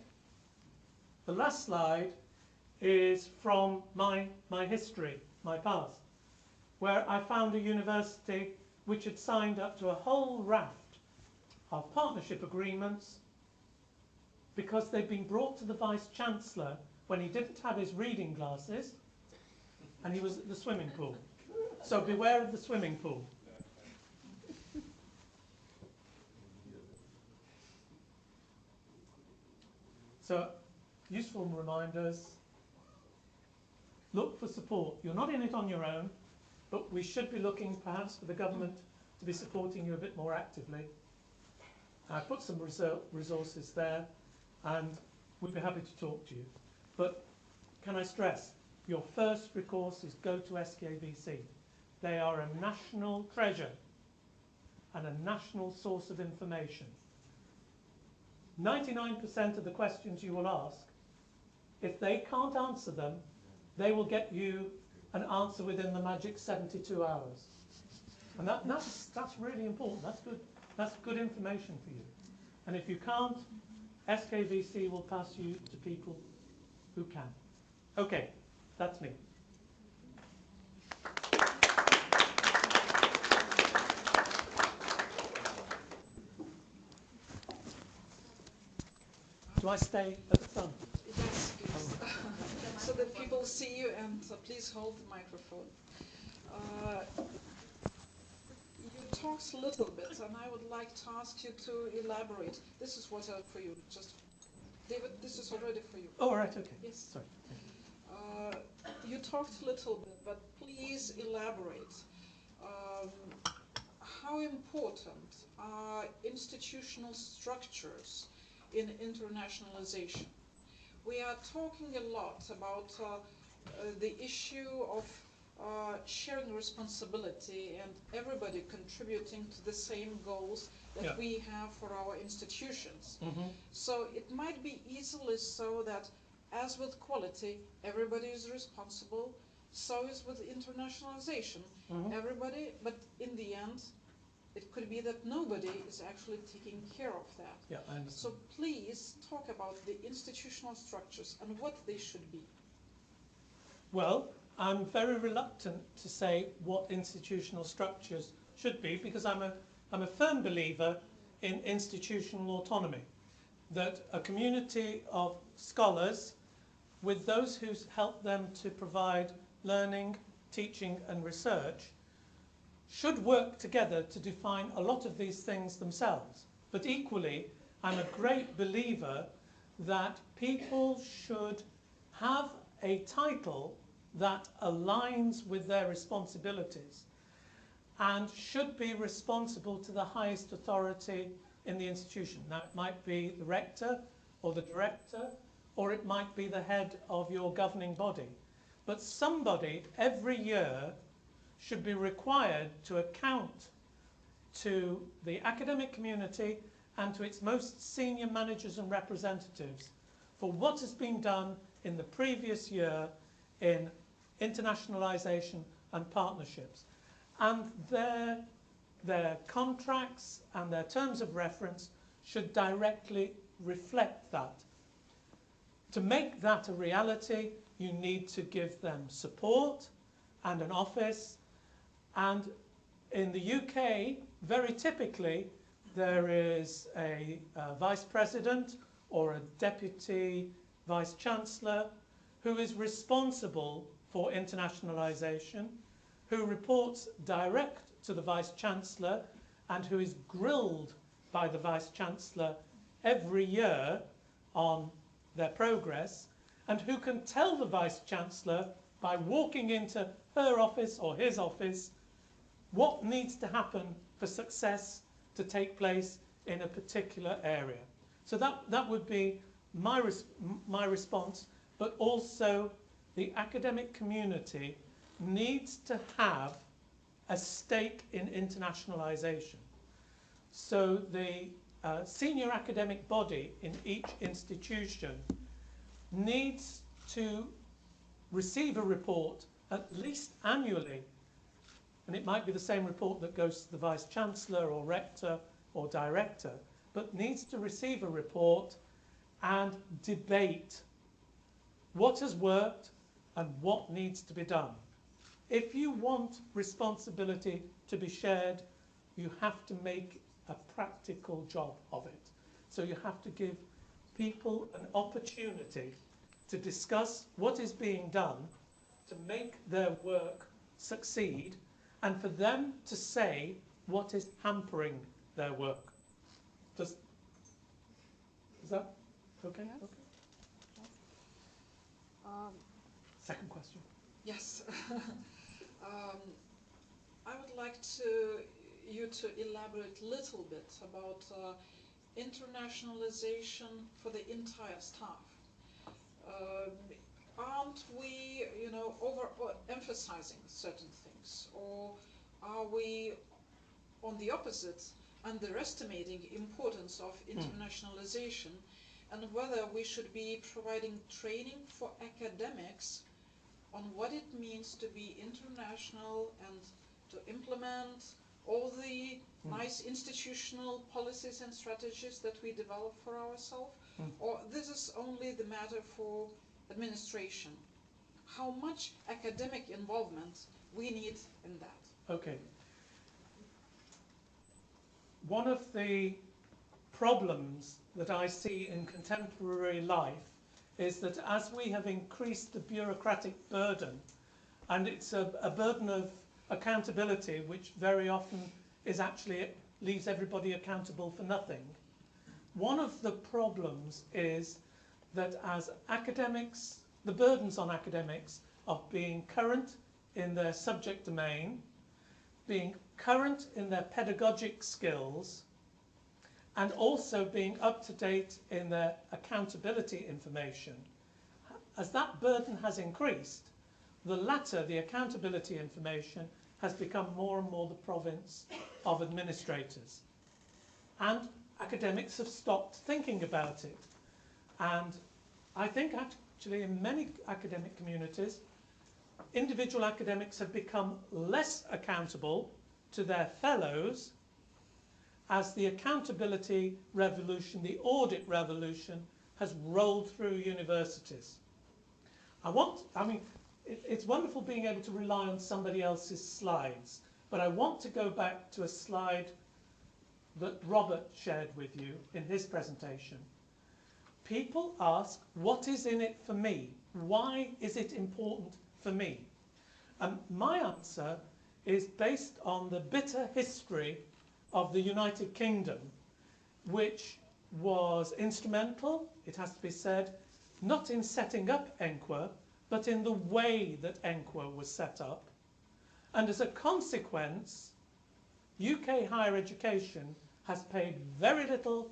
is from my history, my past, where I found a university which had signed up to a whole raft of partnership agreements because they'd been brought to the Vice-Chancellor when he didn't have his reading glasses and he was at the swimming pool. So beware of the swimming pool. So, useful reminders. Look for support. You're not in it on your own, but we should be looking perhaps for the government to be supporting you a bit more actively. I put some resources there and we'd be happy to talk to you. But can I stress, your first recourse is go to SKVC. They are a national treasure and a national source of information. 99% of the questions you will ask, if they can't answer them, they will get you an answer within the magic 72 hours. And that's really important. That's good information for you. And if you can't, SKVC will pass you to people who can. Okay, that's me. Do I stay at the front? Yes, please. So that people see you, and please hold the microphone. You talked a little bit, and I would like to ask you to elaborate. This is what for you. Just, David, this is already for you. Oh, right, okay. Yes. Sorry. You talked a little bit, but please elaborate. How important are institutional structures in internationalization? We are talking a lot about the issue of sharing responsibility and everybody contributing to the same goals that we have for our institutions. So it might be easily so that, as with quality, everybody is responsible, so is with internationalization. Everybody, but in the end, it could be that nobody is actually taking care of that. Yeah, I understand. So please talk about the institutional structures and what they should be. Well, I'm very reluctant to say what institutional structures should be, because I'm a firm believer in institutional autonomy, that a community of scholars, with those who help them to provide learning, teaching and research, should work together to define a lot of these things themselves. But equally, I'm a great believer that people should have a title that aligns with their responsibilities and should be responsible to the highest authority in the institution. Now, it might be the rector or the director, or it might be the head of your governing body. But somebody every year should be required to account to the academic community and to its most senior managers and representatives for what has been done in the previous year in internationalization and partnerships. And their contracts and their terms of reference should directly reflect that. To make that a reality, you need to give them support and an office. And in the UK, very typically, there is a vice president or a deputy vice chancellor who is responsible for internationalization, who reports direct to the vice chancellor and who is grilled by the vice chancellor every year on their progress, and who can tell the vice chancellor by walking into her office or his office what needs to happen for success to take place in a particular area. So that would be my response, but also the academic community needs to have a stake in internationalization. So the senior academic body in each institution needs to receive a report at least annually. And it might be the same report that goes to the vice chancellor or rector or director, but needs to receive a report and debate what has worked and what needs to be done. If you want responsibility to be shared, you have to make a practical job of it. So you have to give people an opportunity to discuss what is being done to make their work succeed, and for them to say what is hampering their work. Is that okay? Yes. Okay. Second question. Yes. I would like you to elaborate a little bit about internationalization for the entire staff. Aren't we, overemphasizing certain things, or are we, on the opposite, underestimating importance of internationalization, and whether we should be providing training for academics on what it means to be international and to implement all the nice institutional policies and strategies that we develop for ourselves, or this is only the matter for administration? How much academic involvement we need in that? Okay. One of the problems that I see in contemporary life is that as we have increased the bureaucratic burden, and it's a burden of accountability, which very often is actually leaves everybody accountable for nothing. One of the problems is that as academics, the burdens on academics of being current in their subject domain, being current in their pedagogic skills, and also being up to date in their accountability information. As that burden has increased, the latter, the accountability information, has become more and more the province of administrators. And academics have stopped thinking about it. And I think actually in many academic communities, individual academics have become less accountable to their fellows as the accountability revolution, the audit revolution, has rolled through universities. It's wonderful being able to rely on somebody else's slides, but I want to go back to a slide that Robert shared with you in his presentation. People ask, what is in it for me? Why is it important for me? And my answer is based on the bitter history of the United Kingdom, which was instrumental, it has to be said, not in setting up ENQA, but in the way that ENQA was set up. And as a consequence, UK higher education has paid very little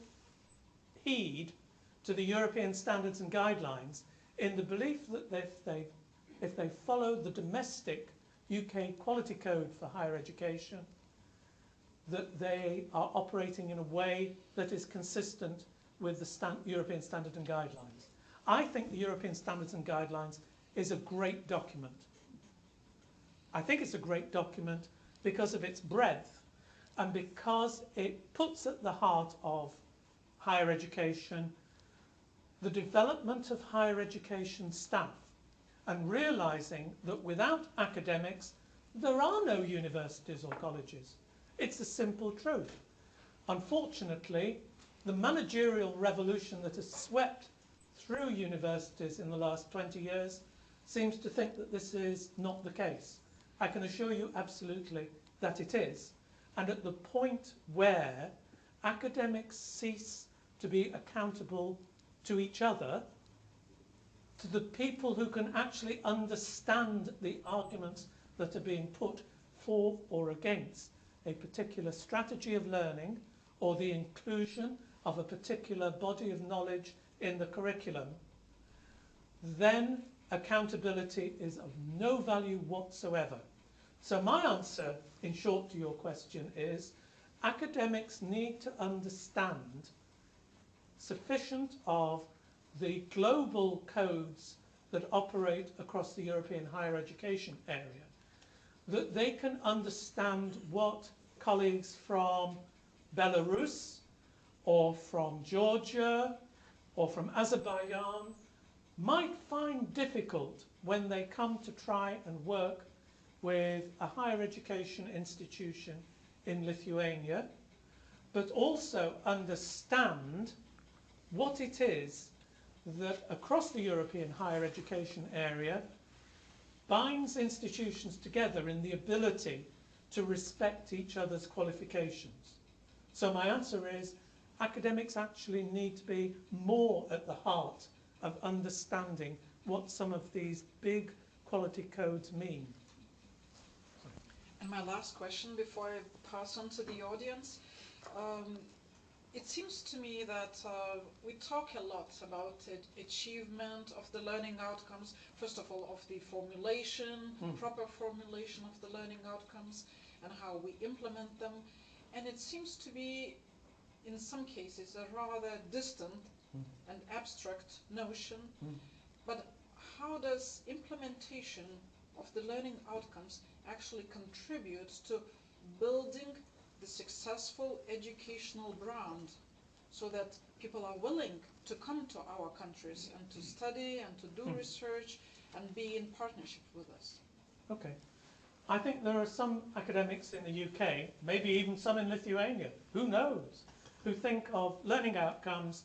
heed to the European standards and guidelines in the belief that if they follow the domestic UK quality code for higher education, that they are operating in a way that is consistent with the European standards and guidelines. I think the European standards and guidelines is a great document. I think it's a great document because of its breadth and because it puts at the heart of higher education the development of higher education staff and realising that without academics there are no universities or colleges. It's a simple truth. Unfortunately, the managerial revolution that has swept through universities in the last 20 years seems to think that this is not the case. I can assure you absolutely that it is. And at the point where academics cease to be accountable to each other, to the people who can actually understand the arguments that are being put for or against a particular strategy of learning or the inclusion of a particular body of knowledge in the curriculum, then accountability is of no value whatsoever. So my answer, in short, to your question is academics need to understand sufficient of the global codes that operate across the European higher education area, that they can understand what colleagues from Belarus or from Georgia or from Azerbaijan might find difficult when they come to try and work with a higher education institution in Lithuania, but also understand what it is that across the European higher education area binds institutions together in the ability to respect each other's qualifications. So my answer is academics actually need to be more at the heart of understanding what some of these big quality codes mean. And my last question before I pass on to the audience. It seems to me that we talk a lot about achievement of the learning outcomes, first of all of the formulation, proper formulation of the learning outcomes and how we implement them. And it seems to be, in some cases, a rather distant and abstract notion. But how does implementation of the learning outcomes actually contribute to building the successful educational brand so that people are willing to come to our countries and to study and to do research and be in partnership with us? Okay. I think there are some academics in the UK, maybe even some in Lithuania, who knows, who think of learning outcomes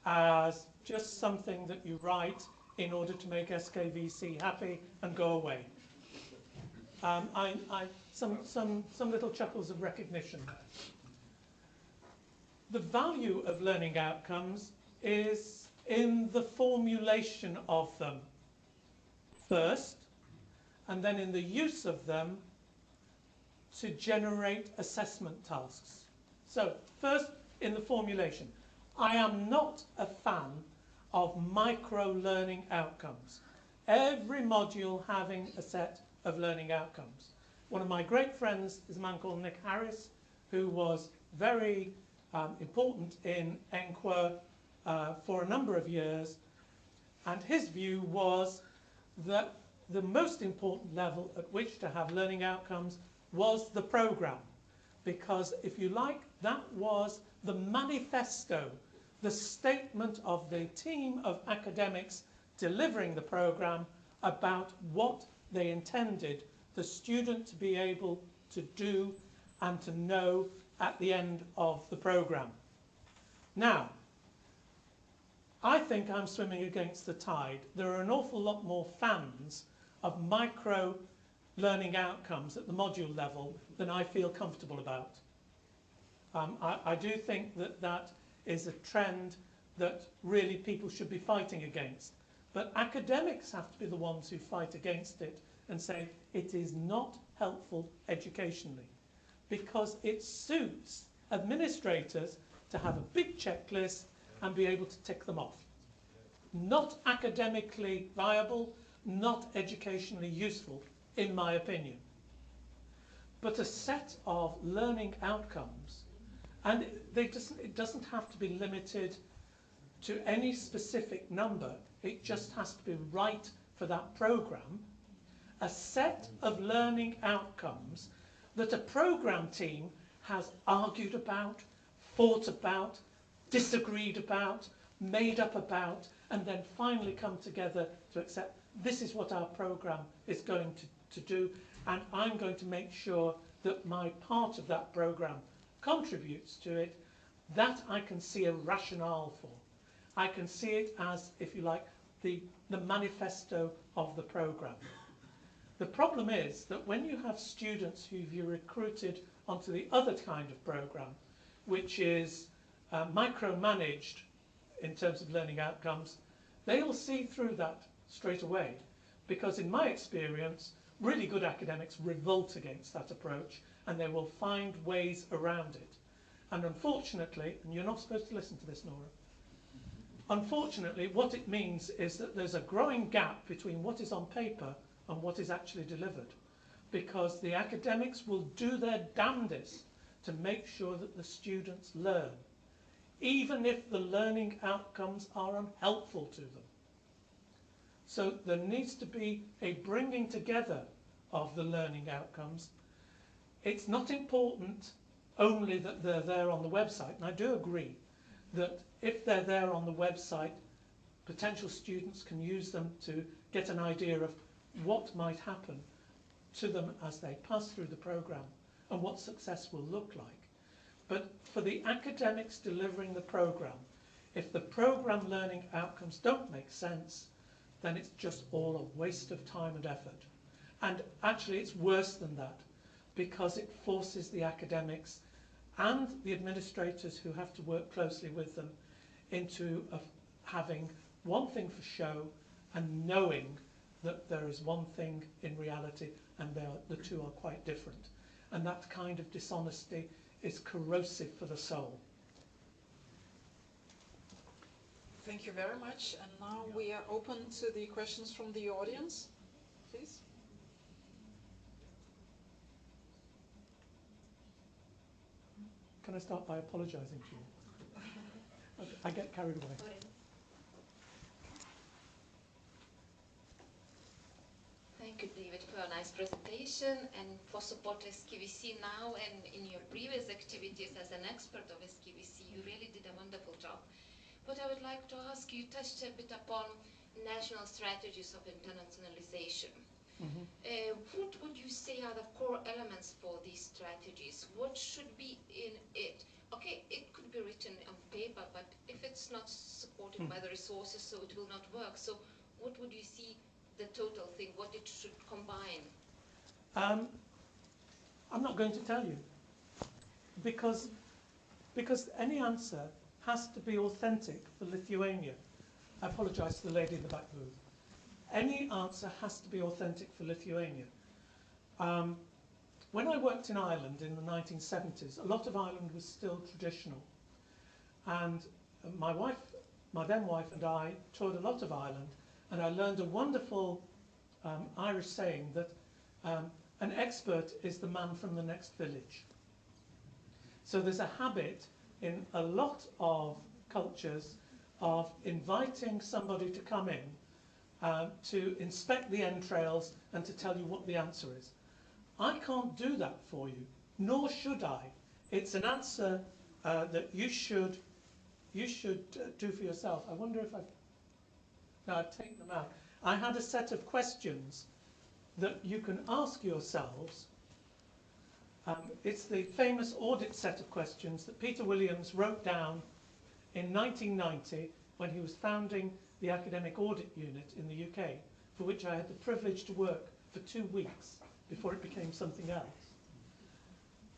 as just something that you write in order to make SKVC happy and go away. Some little chuckles of recognition. The value of learning outcomes is in the formulation of them first, and then in the use of them to generate assessment tasks. So first, in the formulation. I am not a fan of micro-learning outcomes. Every module having a set of learning outcomes. One of my great friends is a man called Nick Harris, who was very important in NQA for a number of years, and his view was that the most important level at which to have learning outcomes was the programme, because if you like, that was the manifesto, the statement of the team of academics delivering the programme about what they intended the student to be able to do and to know at the end of the programme. Now, I think I'm swimming against the tide. There are an awful lot more fans of micro learning outcomes at the module level than I feel comfortable about. I do think that that is a trend that really people should be fighting against. But academics have to be the ones who fight against it and say it is not helpful educationally, because it suits administrators to have a big checklist and be able to tick them off. Not academically viable, not educationally useful, in my opinion. But a set of learning outcomes, and it doesn't have to be limited to any specific number, it just has to be right for that programme. A set of learning outcomes that a programme team has argued about, fought about, disagreed about, made up about, and then finally come together to accept this is what our programme is going to do, and I'm going to make sure that my part of that programme contributes to it. That I can see a rationale for. I can see it as, if you like, the manifesto of the programme. The problem is that when you have students who you recruited onto the other kind of programme, which is micromanaged in terms of learning outcomes, they'll see through that straight away. Because in my experience, really good academics revolt against that approach, and they will find ways around it. And unfortunately, and you're not supposed to listen to this, Nora, unfortunately, what it means is that there's a growing gap between what is on paper and what is actually delivered, because the academics will do their damnedest to make sure that the students learn, even if the learning outcomes are unhelpful to them. So there needs to be a bringing together of the learning outcomes. It's not important only that they're there on the website, and I do agree that if they're there on the website, potential students can use them to get an idea of what might happen to them as they pass through the programme and what success will look like. But for the academics delivering the programme, if the programme learning outcomes don't make sense, then it's just all a waste of time and effort. And actually it's worse than that, because it forces the academics and the administrators who have to work closely with them into having one thing for show and knowing that there is one thing in reality and the two are quite different. And that kind of dishonesty is corrosive for the soul. Thank you very much. And now we are open to the questions from the audience, please. Can I start by apologising to you? I get carried away. Thank you, David, for a nice presentation and for supporting SKVC now and in your previous activities as an expert of SKVC. You really did a wonderful job. But I would like to ask you, touched a bit upon national strategies of internationalization. What would you say are the core elements for these strategies? What should be in it? Okay, it could be written on paper, but if it's not supported by the resources, so it will not work. So what would you see the total thing, what it should combine? I'm not going to tell you, because any answer has to be authentic for Lithuania. I apologise to the lady in the back booth. Any answer has to be authentic for Lithuania. When I worked in Ireland in the 1970s, a lot of Ireland was still traditional. And my then wife and I toured a lot of Ireland, and I learned a wonderful Irish saying that an expert is the man from the next village. So there's a habit in a lot of cultures of inviting somebody to come in to inspect the entrails and to tell you what the answer is. I can't do that for you, nor should I. It's an answer that you should do for yourself. I wonder if I've taken them out. I had a set of questions that you can ask yourselves. It's the famous audit set of questions that Peter Williams wrote down in 1990 when he was founding the Academic Audit Unit in the UK, for which I had the privilege to work for 2 weeks before it became something else.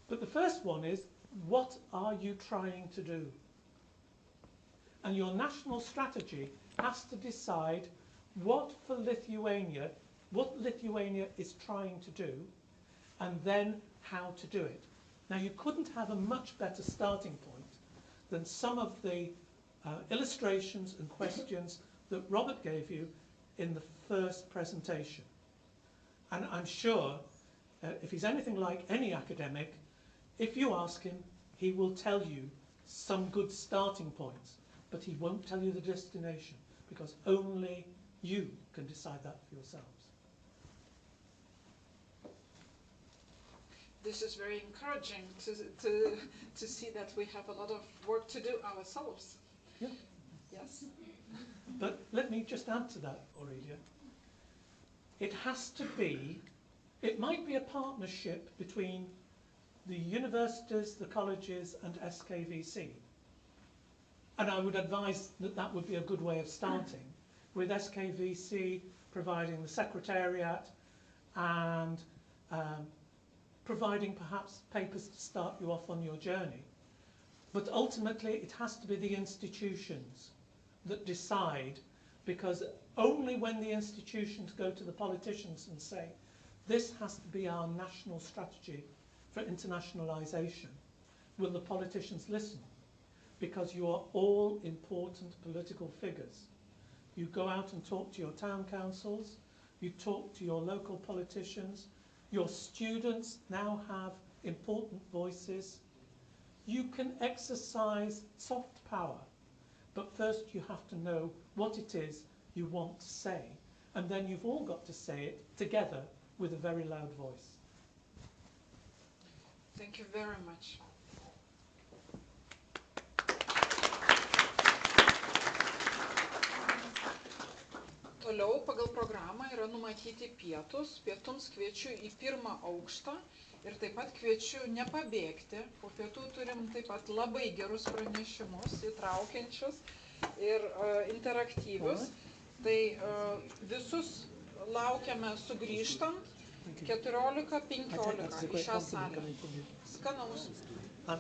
But the first one is, what are you trying to do? And your national strategy has to decide what Lithuania is trying to do, and then how to do it. Now, you couldn't have a much better starting point than some of the illustrations and questions that Robert gave you in the first presentation. And I'm sure, if he's anything like any academic, if you ask him, he will tell you some good starting points, but he won't tell you the destination, because only you can decide that for yourselves. This is very encouraging to see that we have a lot of work to do ourselves. Yeah. Yes. But let me just add to that, Aurelia. It has to be, it might be a partnership between the universities, the colleges and SKVC. And I would advise that that would be a good way of starting, with SKVC providing the secretariat and providing perhaps papers to start you off on your journey. But ultimately it has to be the institutions that decide, because only when the institutions go to the politicians and say, this has to be our national strategy for internationalisation, will the politicians listen, because you are all important political figures. You go out and talk to your town councils, you talk to your local politicians, your students now have important voices. You can exercise soft power, but first you have to know what it is you want to say, and then you've all got to say it together with a very loud voice. Thank you very much. Toliau pagal programą yra numatyti pietus. Pietums kviečiu į pirmą aukštą ir taip pat kviečiu nepabėgti. Po pietų turim taip pat labai gerus pranešimus, įtraukiančius ir interaktyvius. Tai visus laukiame sugrįžtant 14:15 į šią salę. Skanaus.